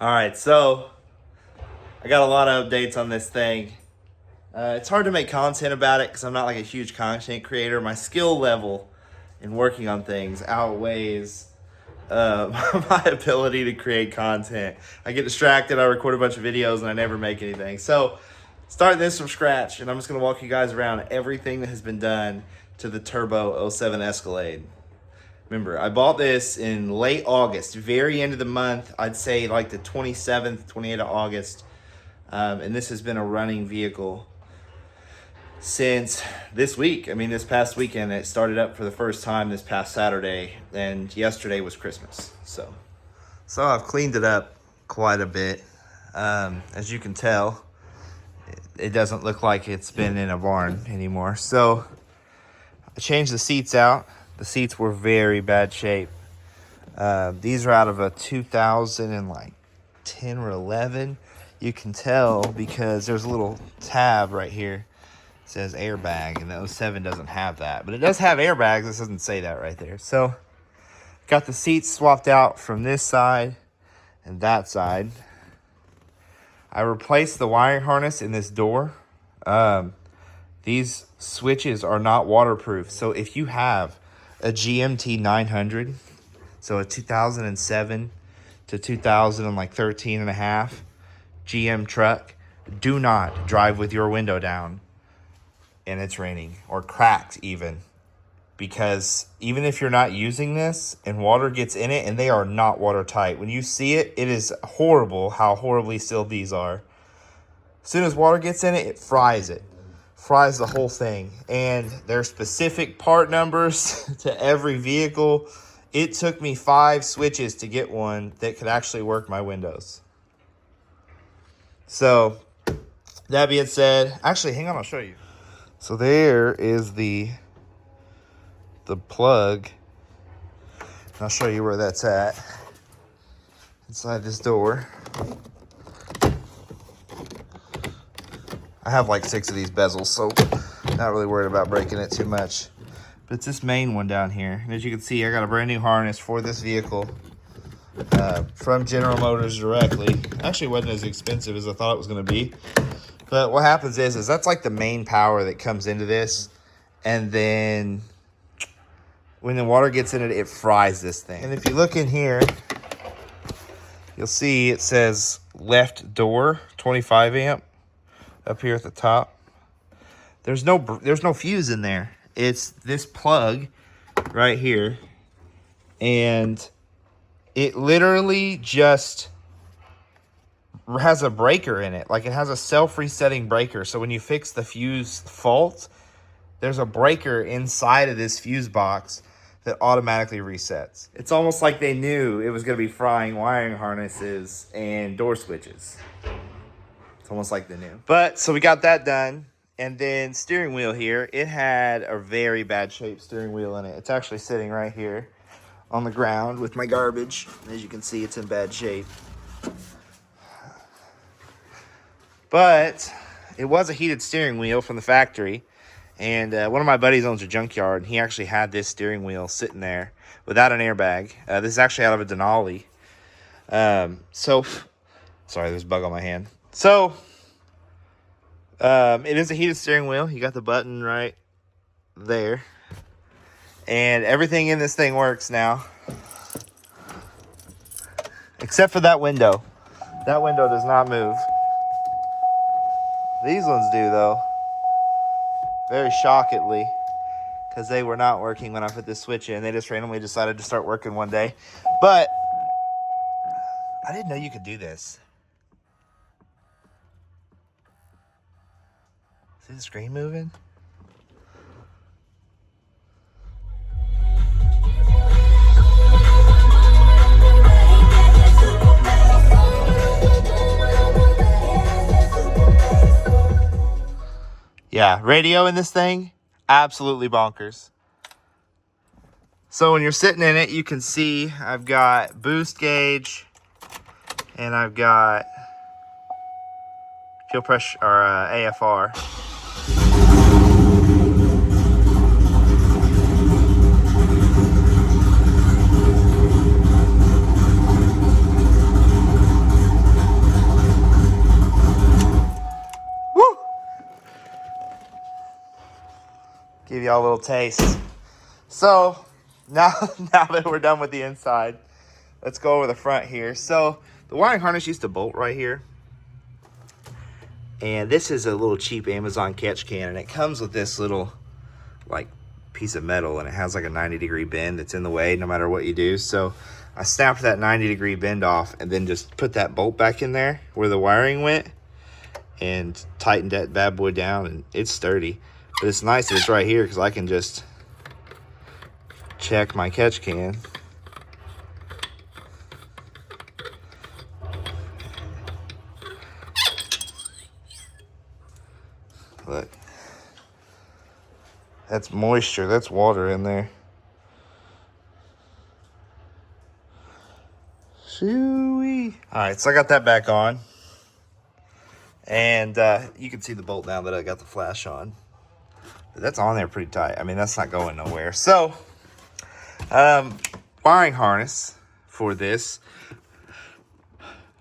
All right, so I got a lot of updates on this thing. It's hard to make content about it because I'm not like a huge content creator. My skill level in working on things outweighs my ability to create content. I get distracted, I record a bunch of videos, and I never make anything. So, starting this from scratch, and I'm just going to walk you guys around everything that has been done to the Turbo '07 Escalade. Remember, I bought this in late August, very end of the month. I'd say like the 27th, 28th of August. And this has been a running vehicle since this week. I mean, this past weekend, it started up for the first time this past Saturday, and yesterday was Christmas. So I've cleaned it up quite a bit. As you can tell, it doesn't look like it's been in a barn anymore. So I changed the seats out. The seats were very bad shape. These are out of a 2010 or 11. You can tell because there's a little tab right here. It says airbag, and the '07 doesn't have that. But it does have airbags. This doesn't say that right there. So got the seats swapped out from this side and that side. I replaced the wiring harness in this door. These switches are not waterproof. So if you have a GMT 900, so a 2007 to 2013 and a half GM truck, do not drive with your window down and it's raining, or cracked even, because even if you're not using this and water gets in it, and they are not watertight, when you see it, it is horrible how horribly sealed these are. As soon as water gets in it, it fries the whole thing. And there's specific part numbers to every vehicle. It took me 5 switches to get one that could actually work my windows. So that being said, actually, hang on, I'll show you. So there is the plug. I'll show you where that's at. Inside this door. I have like 6 of these bezels, so not really worried about breaking it too much. But it's this main one down here. And as you can see, I got a brand new harness for this vehicle from General Motors directly. Actually, it wasn't as expensive as I thought it was going to be. But what happens is that's like the main power that comes into this. And then when the water gets in it, it fries this thing. And if you look in here, you'll see it says left door, 25 amp up here at the top. There's no fuse in there. It's this plug right here. And it literally just has a breaker in it. Like, it has a self-resetting breaker. So when you fix the fuse fault, there's a breaker inside of this fuse box that automatically resets. It's almost like they knew it was going to be frying wiring harnesses and door switches. It's almost like they knew. But, so we got that done. And then steering wheel here, it had a very bad shaped steering wheel in it. It's actually sitting right here on the ground with my garbage. As you can see, it's in bad shape. But it was a heated steering wheel from the factory. And one of my buddies owns a junkyard, and he actually had this steering wheel sitting there without an airbag. This is actually out of a Denali. Sorry, there's a bug on my hand. So, it is a heated steering wheel. You got the button right there. And everything in this thing works now. Except for that window. That window does not move. These ones do, though. Very shockingly. Because they were not working when I put this switch in. They just randomly decided to start working one day. But I didn't know you could do this. See the screen moving? Yeah, radio in this thing, absolutely bonkers. So when you're sitting in it, you can see I've got boost gauge and I've got fuel pressure, or AFR. give y'all a little taste. So now that we're done with the inside, let's go over the front here. So the wiring harness used to bolt right here. And this is a little cheap Amazon catch can, and it comes with this little like piece of metal, and it has like a 90-degree bend that's in the way no matter what you do. So I snapped that 90-degree bend off and then just put that bolt back in there where the wiring went and tightened that bad boy down, and it's sturdy. But it's nice that it's right here because I can just check my catch can. Look, that's moisture, that's water in there. Shoo-wee. All right, so I got that back on. And you can see the bolt now that I got the flash on. But that's on there pretty tight. I mean, that's not going nowhere. So, wiring harness for this.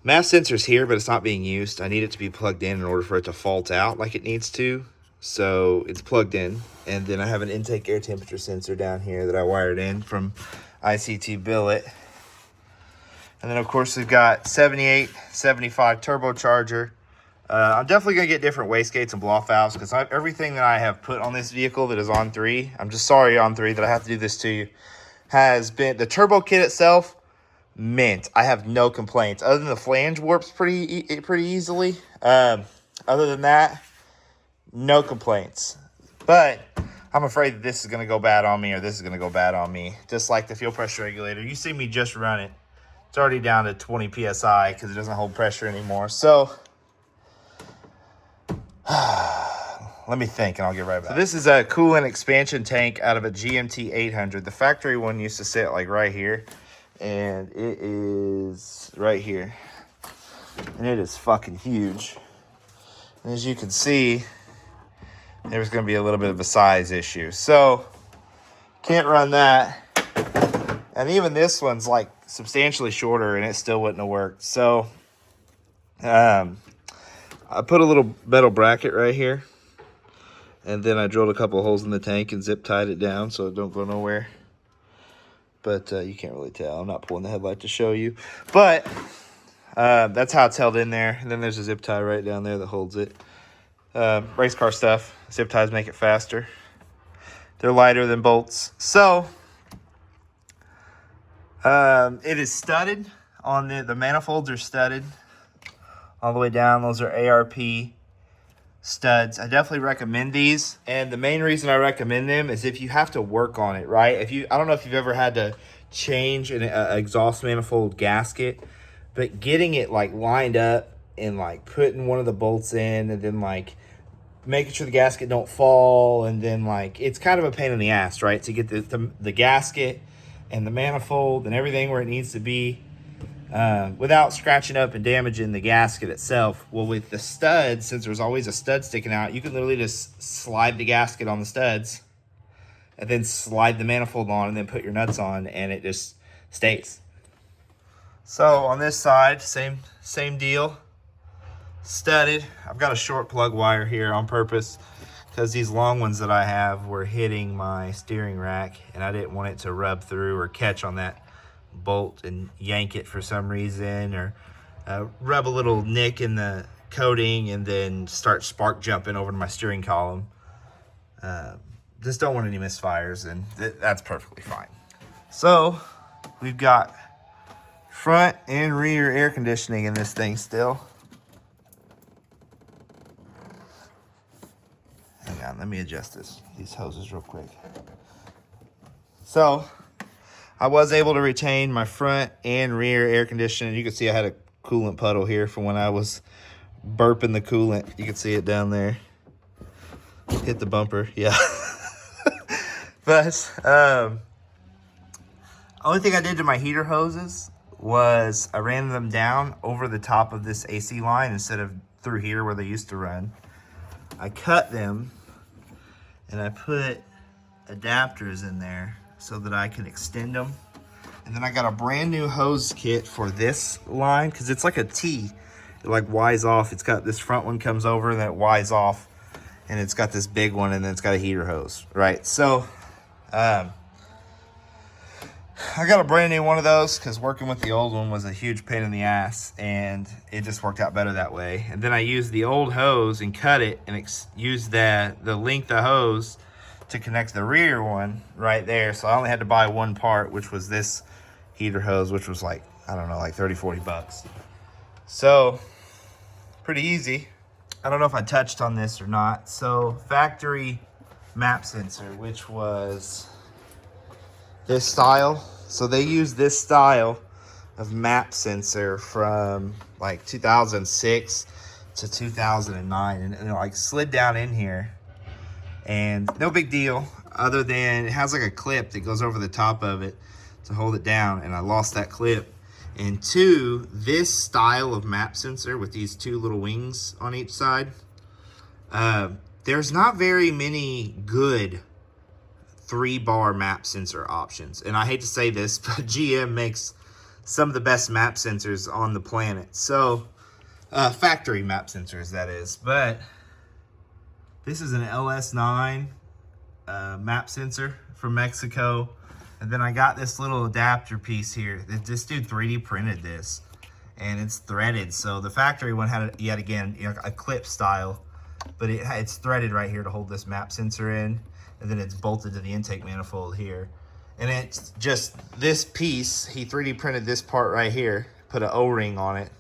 MAF sensor's here, but it's not being used. I need it to be plugged in order for it to fault out like it needs to. So it's plugged in. And then I have an intake air temperature sensor down here that I wired in from ICT Billet. And then, of course, we've got 78, 75 turbocharger. I'm definitely going to get different wastegates and blow-off valves because everything that I have put on this vehicle that is on 3, I'm just sorry on 3 that I have to do this to you, has been, the turbo kit itself, mint. I have no complaints. Other than the flange warps pretty easily. Other than that, no complaints. But I'm afraid that this is going to go bad on me or this is going to go bad on me. Just like the fuel pressure regulator. You see me just run it. It's already down to 20 PSI because it doesn't hold pressure anymore. So, let me think and I'll get right back. So this is a coolant expansion tank out of a GMT 800. The factory one used to sit like right here. And it is right here. And it is fucking huge. And as you can see, there's going to be a little bit of a size issue. So, can't run that. And even this one's like substantially shorter and it still wouldn't have worked. So, I put a little metal bracket right here. And then I drilled a couple of holes in the tank and zip tied it down so it don't go nowhere. But you can't really tell. I'm not pulling the headlight to show you. But that's how it's held in there. And then there's a zip tie right down there that holds it. Race car stuff. Zip ties make it faster. They're lighter than bolts. So, it is studded. On the manifolds are studded all the way down. Those are ARP studs. I definitely recommend these. And the main reason I recommend them is if you have to work on it, right? I don't know if you've ever had to change an exhaust manifold gasket, but getting it like lined up and like putting one of the bolts in and then like making sure the gasket don't fall, and then like it's kind of a pain in the ass, right? To get the gasket and the manifold and everything where it needs to be without scratching up and damaging the gasket itself. Well, with the studs, since there's always a stud sticking out, you can literally just slide the gasket on the studs and then slide the manifold on and then put your nuts on, and it just stays. So on this side, same deal. Studded. I've got a short plug wire here on purpose because these long ones that I have were hitting my steering rack and I didn't want it to rub through or catch on that bolt and yank it for some reason, or rub a little nick in the coating and then start spark jumping over to my steering column. Just don't want any misfires, and that's perfectly fine. So we've got front and rear air conditioning in this thing still. Hang on, let me adjust these hoses real quick. So I was able to retain my front and rear air conditioning. You can see I had a coolant puddle here from when I was burping the coolant. You can see it down there. Hit the bumper, yeah. But only thing I did to my heater hoses was I ran them down over the top of this AC line instead of through here where they used to run. I cut them and I put adapters in there so that I can extend them. And then I got a brand new hose kit for this line because it's like a T. It like Y's off. It's got this front one comes over and then it Y's off. and it's got this big one, and then it's got a heater hose, right? So I got a brand new one of those because working with the old one was a huge pain in the ass, and it just worked out better that way. And then I used the old hose and cut it and used the length of hose to connect the rear one right there. So I only had to buy one part, which was this heater hose, which was like, I don't know, like 30, 40 bucks. So pretty easy. I don't know if I touched on this or not. So factory map sensor, which was this style. So they use this style of map sensor from like 2006 to 2009, and it like slid down in here, and no big deal other than it has like a clip that goes over the top of it to hold it down, and I lost that clip. And two, this style of map sensor with these two little wings on each side, there's not very many good 3-bar map sensor options. And I hate to say this, but GM makes some of the best map sensors on the planet. So, factory map sensors, that is. But this is an LS9 map sensor from Mexico. And then I got this little adapter piece here. This dude 3D printed this, and it's threaded. So the factory one had, yet again, a clip style, but it's threaded right here to hold this map sensor in. And then it's bolted to the intake manifold here. And it's just this piece, he 3D printed this part right here, put an O-ring on it,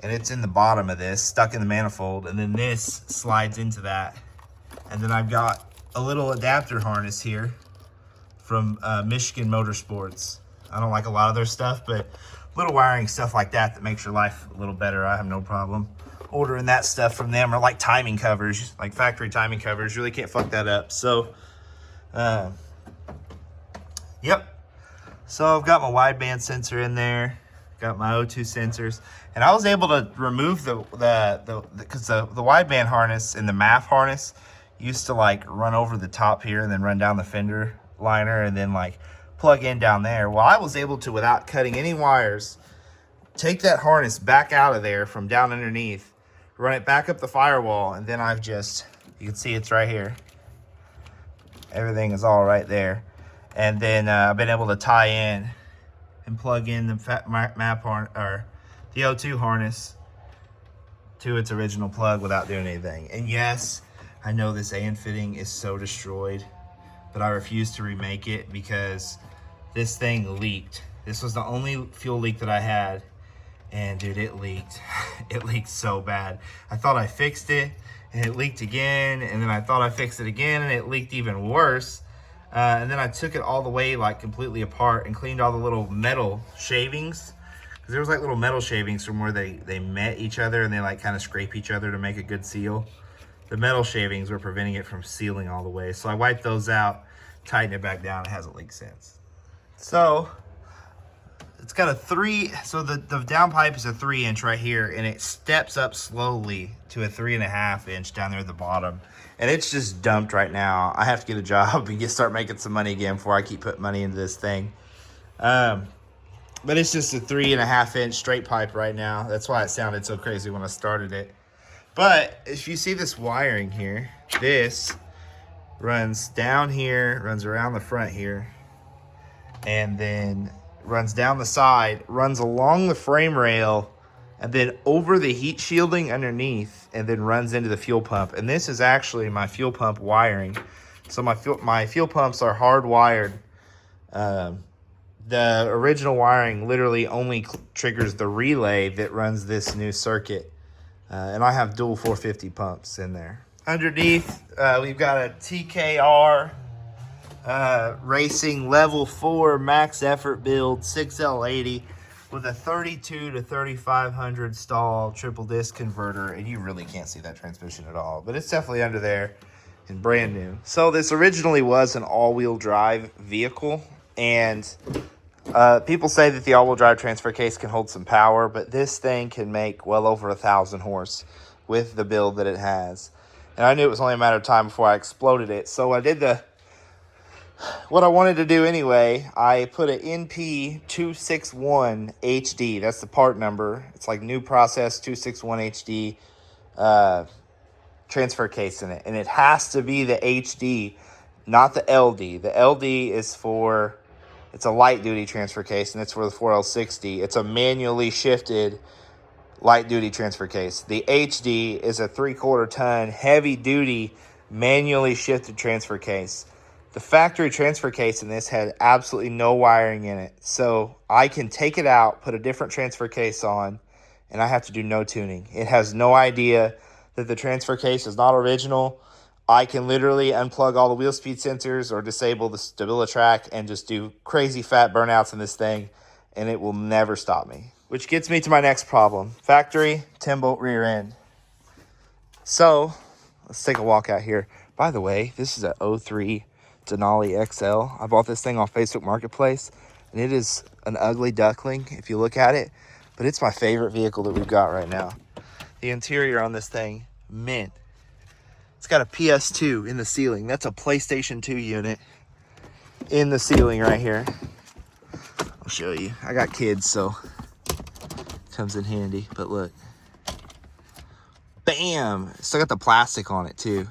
and it's in the bottom of this, stuck in the manifold, and then this slides into that. And then I've got a little adapter harness here from Michigan Motorsports. I don't like a lot of their stuff, but little wiring stuff like that makes your life a little better, I have no problem ordering that stuff from them. Or like timing covers, like factory timing covers, really can't fuck that up. So yep, so I've got my wideband sensor in there, got my O2 sensors, and I was able to remove because the wideband harness and the MAF harness used to like run over the top here and then run down the fender liner and then like plug in down there. Well, I was able to, without cutting any wires, take that harness back out of there from down underneath, run it back up the firewall, and then I've just, you can see it's right here. Everything is all right there. And then I've been able to tie in and plug in the map harness, or the O2 harness, to its original plug without doing anything. And yes, I know this AN fitting is so destroyed, but I refuse to remake it because this thing leaked. This was the only fuel leak that I had. And dude, it leaked. It leaked so bad. I thought I fixed it, and it leaked again, and then I thought I fixed it again, and it leaked even worse. And then I took it all the way, like, completely apart and cleaned all the little metal shavings. Because there was, like, little metal shavings from where they met each other, and they, like, kind of scrape each other to make a good seal. The metal shavings were preventing it from sealing all the way. So I wiped those out, tightened it back down. It hasn't leaked since. So it's got a the downpipe is a 3-inch right here, and it steps up slowly to a 3.5-inch down there at the bottom. And it's just dumped right now. I have to get a job and start making some money again before I keep putting money into this thing. But it's just a 3.5-inch straight pipe right now. That's why it sounded so crazy when I started it. But if you see this wiring here, this runs down here, runs around the front here, and then runs down the side, runs along the frame rail, and then over the heat shielding underneath, and then runs into the fuel pump. And this is actually my fuel pump wiring. So my fuel pumps are hardwired. The original wiring literally only triggers the relay that runs this new circuit. And I have dual 450 pumps in there. Underneath, we've got a TKR Racing Level 4 max effort build 6L80 with a 32 to 3500 stall triple disc converter, and you really can't see that transmission at all, but it's definitely under there and brand new. So this originally was an all-wheel drive vehicle, and people say that the all-wheel drive transfer case can hold some power, but this thing can make well over 1,000 horse with the build that it has. And I knew it was only a matter of time before I exploded it. So I did what I wanted to do anyway. I put an NP261 HD. That's the part number. It's like new process 261 HD transfer case in it, and it has to be the HD, not the LD. The LD is for, it's a light duty transfer case, and it's for the 4L60. It's a manually shifted light duty transfer case. The HD is a 3/4 ton heavy duty manually shifted transfer case. The factory transfer case in this had absolutely no wiring in it, so I can take it out, put a different transfer case on, and I have to do no tuning. It has no idea that the transfer case is not original. I can literally unplug all the wheel speed sensors or disable the StabiliTrak and just do crazy fat burnouts in this thing, and it will never stop me. Which gets me to my next problem. Factory 10-bolt rear end. So, let's take a walk out here. By the way, this is a 03 Denali XL. I bought this thing on Facebook Marketplace, and it is an ugly duckling if you look at it, but it's my favorite vehicle that we've got right now. The interior on this thing, mint. It's got a PS2 in the ceiling. That's a PlayStation 2 unit in the ceiling right here. I'll show you. I got kids, so it comes in handy, but look. Bam! Still got the plastic on it too.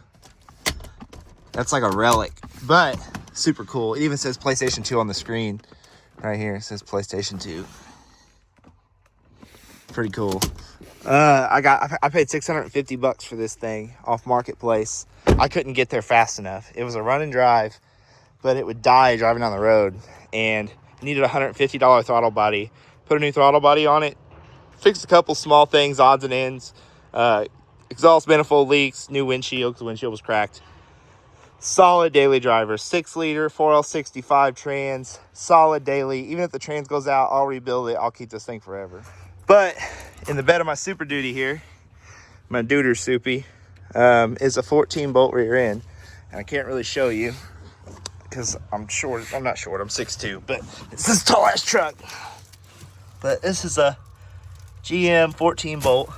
That's like a relic, but super cool. It even says PlayStation 2 on the screen. Right here, it says PlayStation 2. Pretty cool. I paid $650 for this thing off Marketplace. I couldn't get there fast enough. It was a run and drive, but it would die driving down the road. And it needed a $150 throttle body. Put a new throttle body on it. Fixed a couple small things, odds and ends. Exhaust manifold leaks, new windshield because the windshield was cracked. Solid daily driver, 6-liter 4L65 trans, solid daily. Even if the trans goes out, I'll rebuild it. I'll keep this thing forever. But in the bed of my Super Duty here, my Duder Soupy, is a 14-bolt rear end. And I can't really show you because I'm short. I'm not short, I'm 6'2", but it's this tall ass truck. But this is a GM 14-bolt,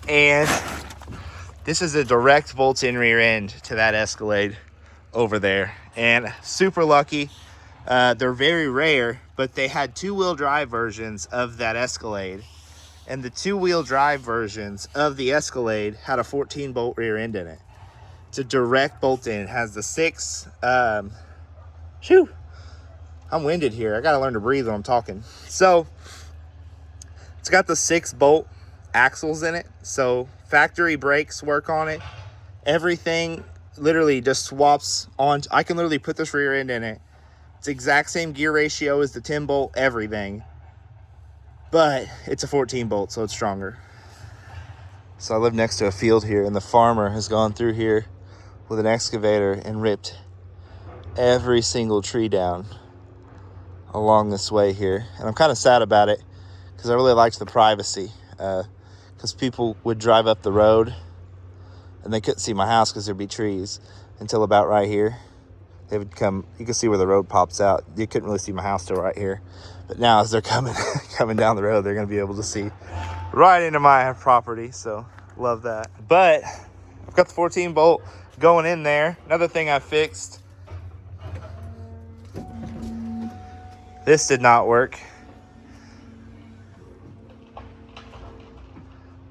and this is a direct bolt-in rear end to that Escalade over there. And super lucky. They're very rare, but they had 2-wheel drive versions of that Escalade. And the 2-wheel drive versions of the Escalade had a 14-bolt rear end in it. It's a direct bolt-in. It has the 6... I'm winded here. I got to learn to breathe when I'm talking. So, it's got the 6-bolt axles in it. So, factory brakes work on it. Everything literally just swaps on. I can literally put this rear end in it. It's the exact same gear ratio as the 10-bolt, everything. But it's a 14-bolt, so it's stronger. So I live next to a field here, and the farmer has gone through here with an excavator and ripped every single tree down along this way here. And I'm kind of sad about it because I really liked the privacy. Because people would drive up the road and they couldn't see my house because there'd be trees until about right here. They would come, you can see where the road pops out. You couldn't really see my house till right here. But now as they're coming down the road, they're going to be able to see right into my property. So love that. But I've got the 14-bolt going in there. Another thing I fixed. This did not work.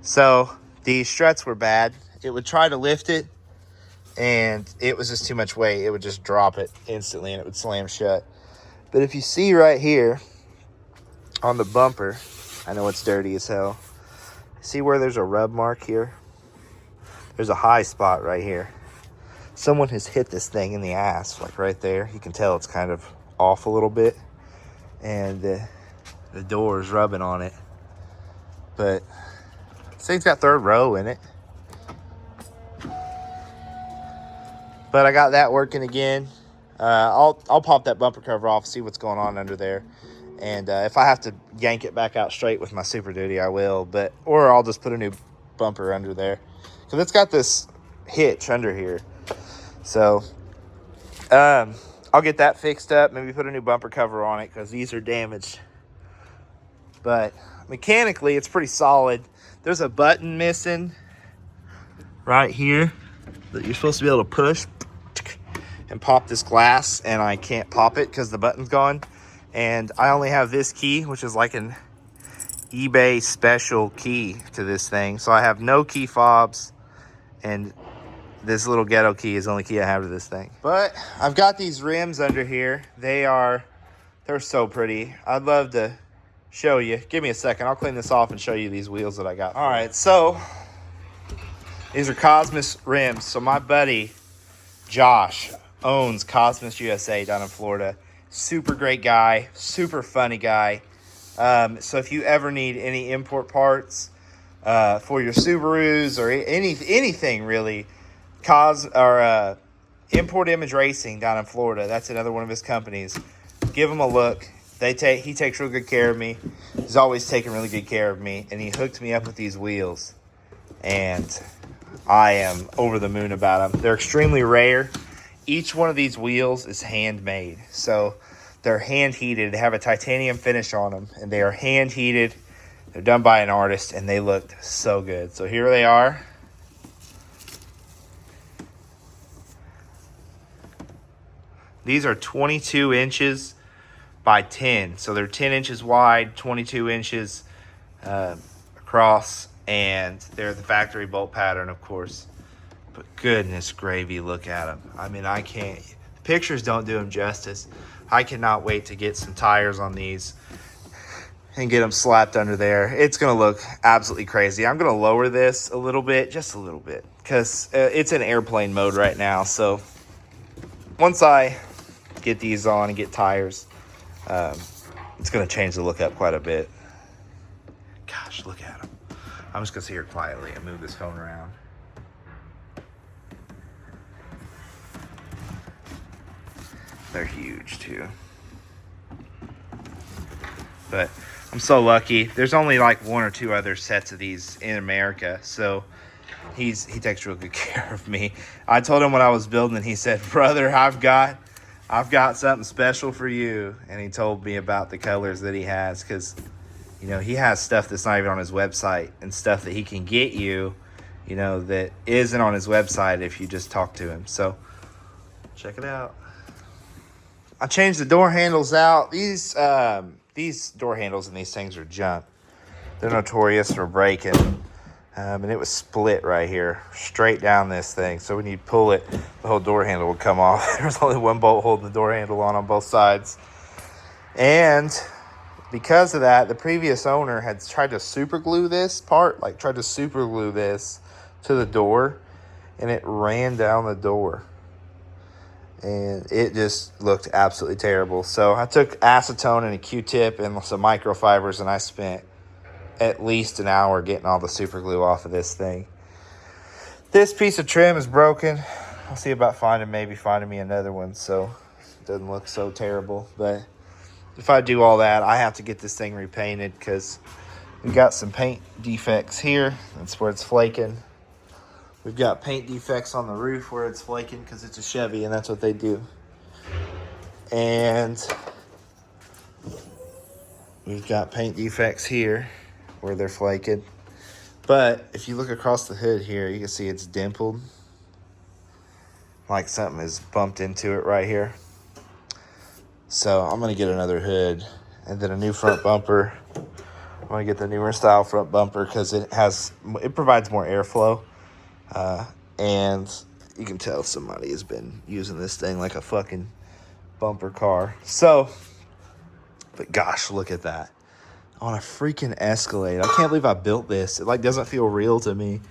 So the struts were bad. It would try to lift it, and it was just too much weight. It would just drop it instantly, and it would slam shut. But if you see right here on the bumper, I know it's dirty as hell. See where there's a rub mark here? There's a high spot right here. Someone has hit this thing in the ass, like right there. You can tell it's kind of off a little bit, and the door is rubbing on it. But this thing's got third row in it. But I got that working again. I'll pop that bumper cover off, see what's going on under there. And if I have to yank it back out straight with my Super Duty, I will. Or I'll just put a new bumper under there. Because it's got this hitch under here. So I'll get that fixed up. Maybe put a new bumper cover on it because these are damaged. But mechanically, it's pretty solid. There's a button missing right here that you're supposed to be able to push and pop this glass, and I can't pop it because the button's gone. And I only have this key, which is like an eBay special key to this thing. So I have no key fobs, And this little ghetto key is the only key I have to this thing. But I've got these rims under here. They're so pretty. I'd love to show you. Give me a second. I'll clean this off and show you these wheels that I got. All right, so these are Cosmos rims. So my buddy Josh owns Cosmos USA down in Florida. Super great guy, super funny guy. So if you ever need any import parts for your Subarus or anything really, Import Image Racing down in Florida, that's another one of his companies. Give him a look. He takes real good care of me. He's always taken really good care of me, and he hooked me up with these wheels, and I am over the moon about them. They're extremely rare. Each one of these wheels is handmade, so they're hand heated. They have a titanium finish on them, and they are hand heated. They're done by an artist, and they looked so good. So here they are. These are 22 inches by 10. So they're 10 inches wide, 22 inches across, and they're the factory bolt pattern, of course. But goodness gravy, look at them. I mean, I can't. The pictures don't do them justice. I cannot wait to get some tires on these and get them slapped under there. It's going to look absolutely crazy. I'm going to lower this a little bit, just a little bit, because it's in airplane mode right now. So once I get these on and get tires, it's going to change the look up quite a bit. Gosh, look at them. I'm just going to sit here quietly and move this phone around. They're huge too. But I'm so lucky. There's only like one or two other sets of these in America, so he takes real good care of me. I told him what I was building, and he said, "Brother, I've got something special for you." And he told me about the colors that he has, because you know, he has stuff that's not even on his website, and stuff that he can get you, you know, that isn't on his website if you just talk to him. So check it out. I changed the door handles out. These door handles and these things are junk. They're notorious for breaking. And it was split right here, straight down this thing. So when you pull it, the whole door handle would come off. There was only one bolt holding the door handle on both sides. And because of that, the previous owner had tried to super glue this part, tried to super glue this to the door, and it ran down the door. And it just looked absolutely terrible. So I took acetone and a Q-tip and some microfibers, and I spent at least an hour getting all the super glue off of this thing. This piece of trim is broken. I'll see about finding me another one so it doesn't look so terrible. But if I do all that, I have to get this thing repainted, because we got some paint defects here. That's where it's flaking. We've got paint defects on the roof where it's flaking, because it's a Chevy, and that's what they do. And we've got paint defects here where they're flaking. But if you look across the hood here, you can see it's dimpled, like something is bumped into it right here. So I'm going to get another hood and then a new front bumper. I'm going to get the newer style front bumper, because it provides more airflow. And you can tell somebody has been using this thing like a fucking bumper car. So, but gosh, look at that. On a freaking Escalade. I can't believe I built this. It doesn't feel real to me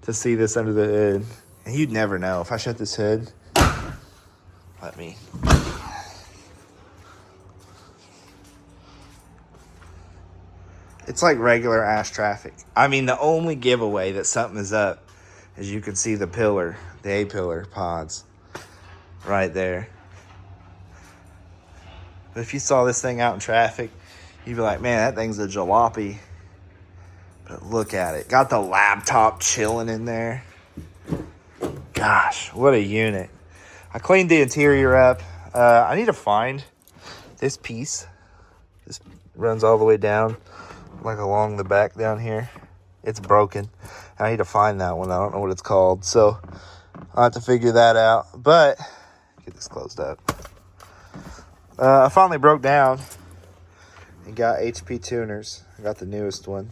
to see this under the hood. And you'd never know. If I shut this hood, let me. It's like regular ass traffic. I mean, the only giveaway that something is up, as you can see the pillar, the A-pillar pods right there. But if you saw this thing out in traffic, you'd be like, man, that thing's a jalopy. But look at it. Got the laptop chilling in there. Gosh, what a unit. I cleaned the interior up. I need to find this piece. This runs all the way down, along the back down here. It's broken. I need to find that one. I don't know what it's called. So I'll have to figure that out. But get this closed up. I finally broke down and got HP tuners. I got the newest one.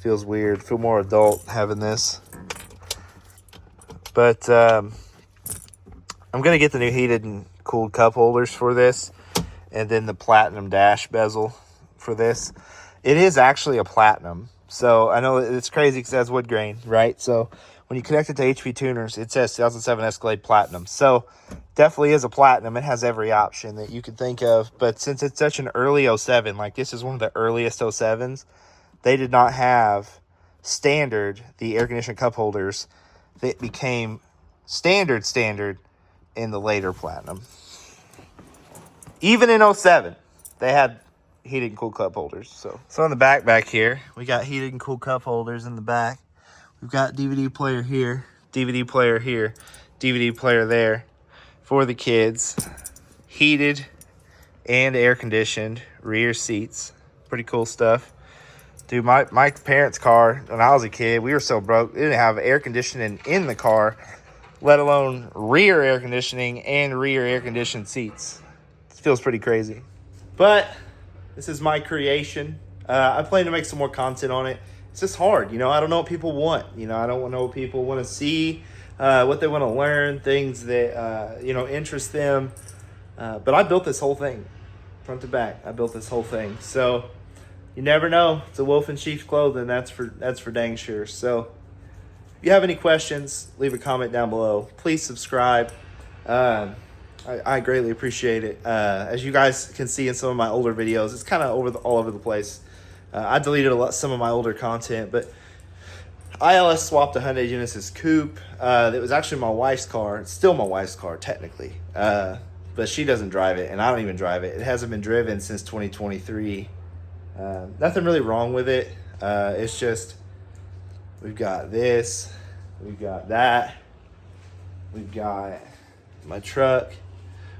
Feels weird. Feel more adult having this. But I'm going to get the new heated and cooled cup holders for this. And then the platinum dash bezel for this. It is actually a platinum. So I know it's crazy because it has wood grain, right? So when you connect it to HP tuners, it says 2007 Escalade Platinum. So definitely is a platinum. It has every option that you could think of. But since it's such an early 07, like this is one of the earliest 07s, they did not have standard, the air conditioning cup holders that became standard in the later platinum. Even in 07, they had heated and cooled cup holders. So in the back here, we got heated and cooled cup holders in the back. We've got DVD player here, DVD player here, DVD player there for the kids. Heated and air conditioned rear seats. Pretty cool stuff. Dude, my parents' car, when I was a kid, we were so broke. They didn't have air conditioning in the car, let alone rear air conditioning and rear air conditioned seats. It feels pretty crazy. But this is my creation. I plan to make some more content on it. It's just hard, you know. I don't know what people want. You know, I don't know what people want to see, what they want to learn, things that interest them. But I built this whole thing, front to back. I built this whole thing. So you never know. It's a wolf in sheep's clothing. That's for dang sure. So if you have any questions, leave a comment down below. Please subscribe. I greatly appreciate it. As you guys can see in some of my older videos, it's kind of all over the place. I deleted some of my older content, but ILS swapped a Hyundai Genesis Coupe. That was actually my wife's car. It's still my wife's car, technically. But she doesn't drive it, and I don't even drive it. It hasn't been driven since 2023. Nothing really wrong with it. It's just, we've got this, we've got that, we've got my truck,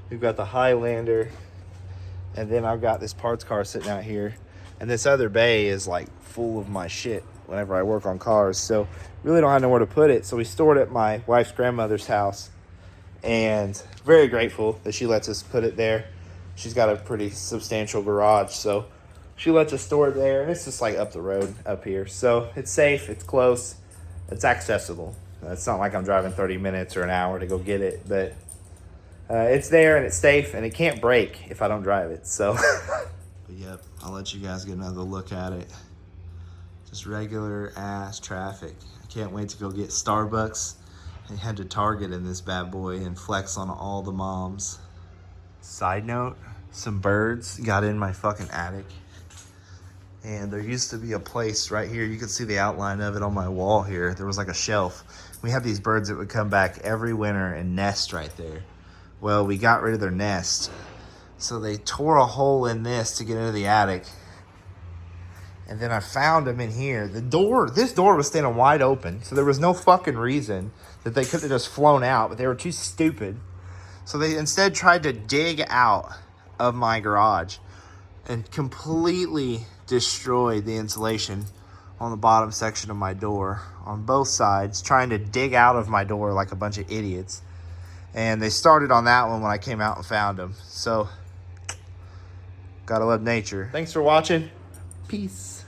we've got the Highlander, and then I've got this parts car sitting out here, and this other bay is like full of my shit whenever I work on cars. So really don't have nowhere to put it. So we stored it at my wife's grandmother's house, and very grateful that she lets us put it there. She's got a pretty substantial garage, so she lets us store it there, and it's just like up the road up here. So it's safe, it's close, it's accessible. It's not like I'm driving 30 minutes or an hour to go get it, but it's there and it's safe, and it can't break if I don't drive it. So, but yep, I'll let you guys get another look at it. Just regular ass traffic. I can't wait to go get Starbucks and head to Target in this bad boy and flex on all the moms. Side note, some birds got in my fucking attic. And there used to be a place right here. You can see the outline of it on my wall here. There was like a shelf. We have these birds that would come back every winter and nest right there. Well, we got rid of their nest. So they tore a hole in this to get into the attic. And then I found them in here. This door was standing wide open. So there was no fucking reason that they could have just flown out. But they were too stupid. So they instead tried to dig out of my garage and completely destroyed the insulation on the bottom section of my door on both sides, trying to dig out of my door like a bunch of idiots. And they started on that one when I came out and found them. So, gotta love nature. Thanks for watching. Peace.